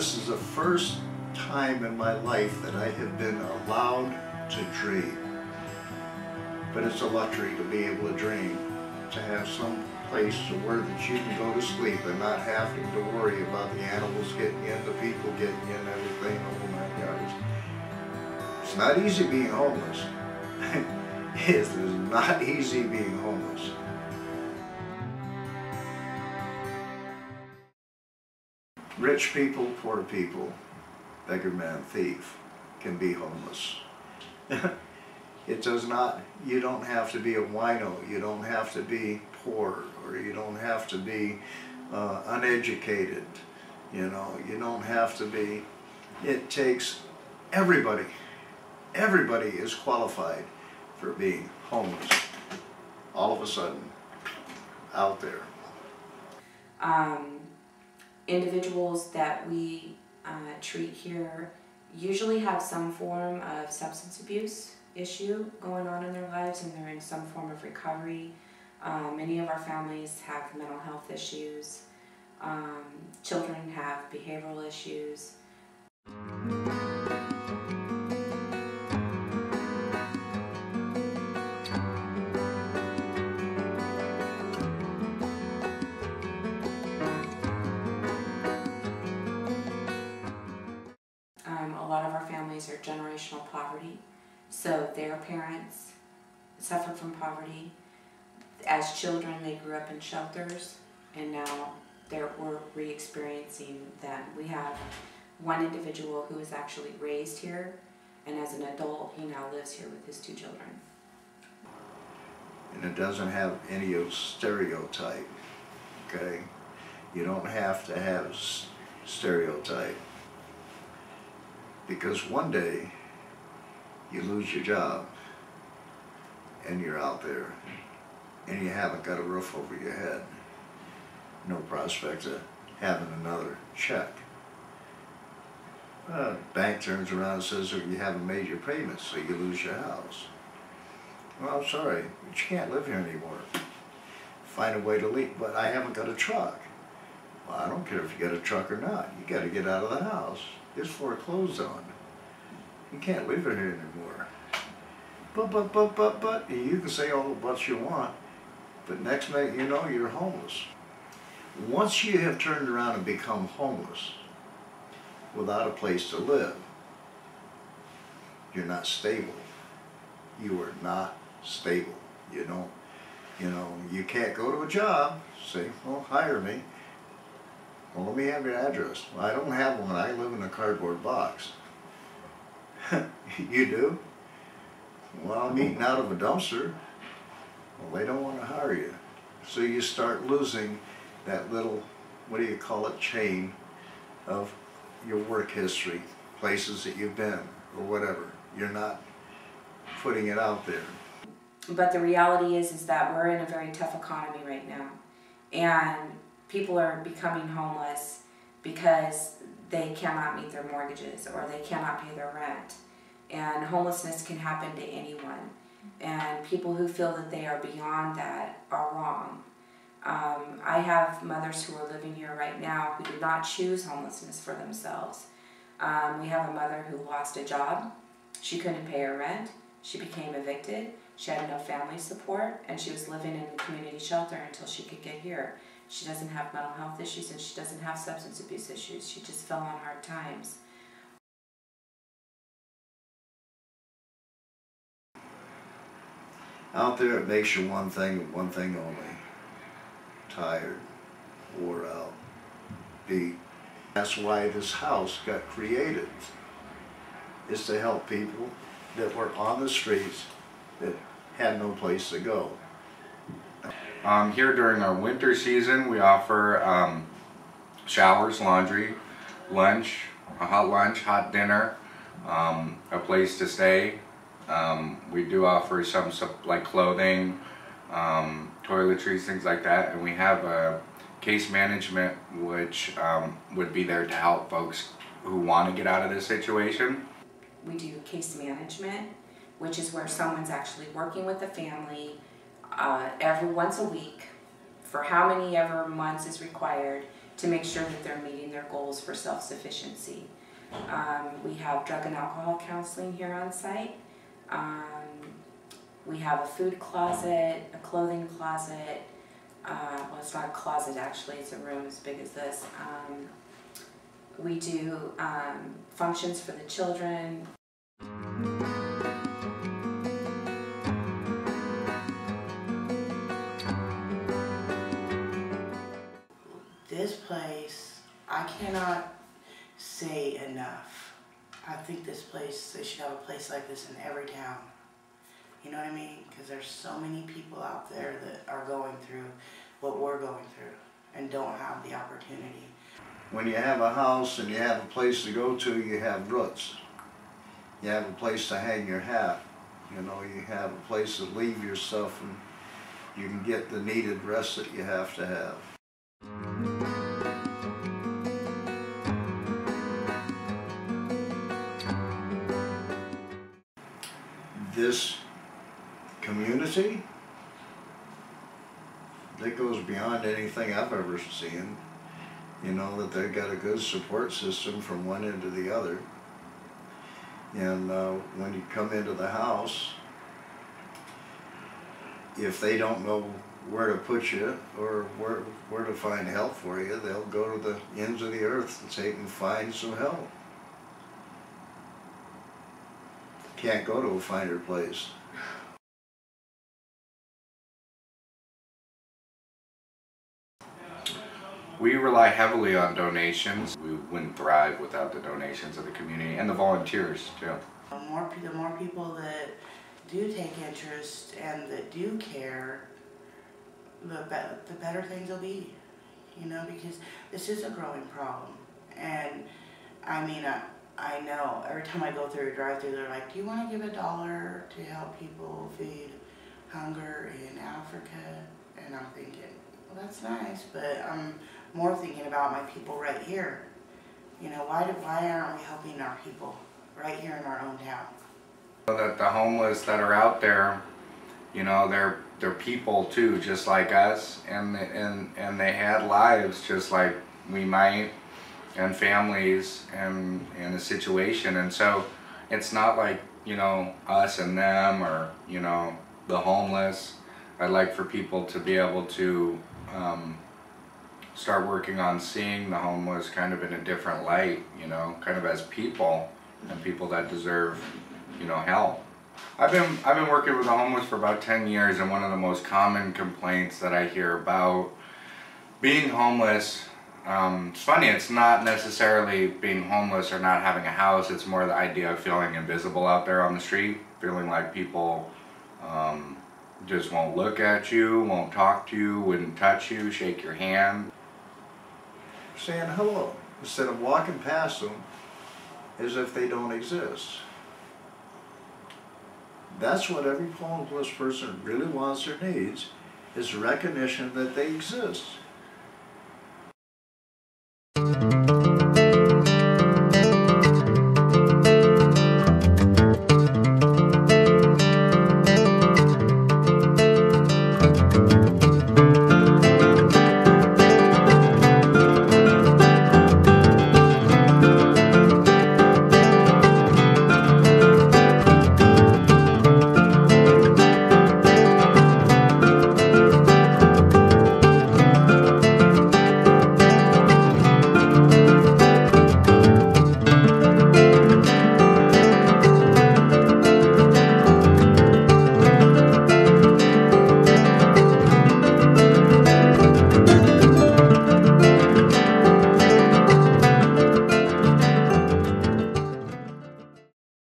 This is the first time in my life that I have been allowed to dream. But it's a luxury to be able to dream, to have some place where that you can go to sleep and not having to worry about the animals getting in, the people getting in, everything. Oh my God. It's not easy being homeless. It is not easy being homeless. Rich people, poor people, beggar man, thief, can be homeless. It does not, you don't have to be a wino, you don't have to be poor, or you don't have to be uneducated, you know, you don't have to be, it takes everybody is qualified for being homeless, all of a sudden, out there. Individuals that we treat here usually have some form of substance abuse issue going on in their lives, and they're in some form of recovery. Many of our families have mental health issues. Children have behavioral issues. A lot of our families are generational poverty, so their parents suffered from poverty. As children, they grew up in shelters, and now we're re-experiencing that. We have one individual who was actually raised here, and as an adult, he now lives here with his 2 children. And it doesn't have any of stereotype, okay? You don't have to have stereotype. Because one day, you lose your job, and you're out there, and you haven't got a roof over your head. No prospect of having another check. Bank turns around and says, oh, you haven't made your payments, so you lose your house. Well, I'm sorry, but you can't live here anymore. Find a way to leave, but I haven't got a truck. Well, I don't care if you got a truck or not. You got to get out of the house. It's foreclosed on. You can't live in here anymore. But, you can say all the buts you want, but next minute you know you're homeless. Once you have turned around and become homeless, without a place to live, you're not stable. You are not stable. You don't, you can't go to a job, say, well, hire me. Well, let me have your address. Well, I don't have one. I live in a cardboard box. You do? Well, I'm eating out of a dumpster. Well, they don't want to hire you. So you start losing that little, what do you call it, chain of your work history, places that you've been, or whatever. You're not putting it out there. But the reality is that we're in a very tough economy right now. And people are becoming homeless because they cannot meet their mortgages or they cannot pay their rent. And homelessness can happen to anyone. And people who feel that they are beyond that are wrong. I have mothers who are living here right now who did not choose homelessness for themselves. We have a mother who lost a job. She couldn't pay her rent. She became evicted. She had no family support, and she was living in a community shelter until she could get here. She doesn't have mental health issues, and she doesn't have substance abuse issues. She just fell on hard times. Out there, it makes you one thing and one thing only. Tired, wore out, beat. That's why this house got created, is to help people that were on the streets that had no place to go. Here during our winter season, we offer showers, laundry, lunch, a hot lunch, hot dinner, a place to stay. We do offer some like clothing, toiletries, things like that, and we have a case management which would be there to help folks who want to get out of this situation. We do case management, which is where someone's actually working with the family every once a week for how many ever months is required, to make sure that they're meeting their goals for self-sufficiency. We have drug and alcohol counseling here on site. We have a food closet, a clothing closet. Well, it's not a closet actually, it's a room as big as this. We do functions for the children. This place, I cannot say enough. I think this place, they should have a place like this in every town. You know what I mean? Because there's so many people out there that are going through what we're going through and don't have the opportunity. When you have a house and you have a place to go to, you have roots. You have a place to hang your hat. You know, you have a place to leave your stuff, and you can get the needed rest that you have to have. This community, that goes beyond anything I've ever seen. You know, that they've got a good support system from one end to the other. And when you come into the house, if they don't know where to put you or where to find help for you, they'll go to the ends of the earth and say, and find some help. Can't go to a finer place. We rely heavily on donations. We wouldn't thrive without the donations of the community and the volunteers too. The more people that do take interest and that do care, the better things will be. You know, because this is a growing problem. And I mean, I know every time I go through a drive-thru, they're like, do you want to give $1 to help people feed hunger in Africa? And I'm thinking, well, that's nice, but I'm more thinking about my people right here. You know, why aren't we helping our people right here in our own town? That the homeless that are out there, you know, they're people too, just like us, and they had lives just like we might, and families, and in a situation, and so it's not like, you know, us and them, or, you know, the homeless. I'd like for people to be able to start working on seeing the homeless kind of in a different light, you know, kind of as people, and people that deserve, you know, help. I've been working with the homeless for about 10 years, and one of the most common complaints that I hear about being homeless, it's funny, it's not necessarily being homeless or not having a house, it's more the idea of feeling invisible out there on the street, feeling like people just won't look at you, won't talk to you, wouldn't touch you, shake your hand. Saying hello, instead of walking past them as if they don't exist. That's what every homeless person really wants or needs, is recognition that they exist.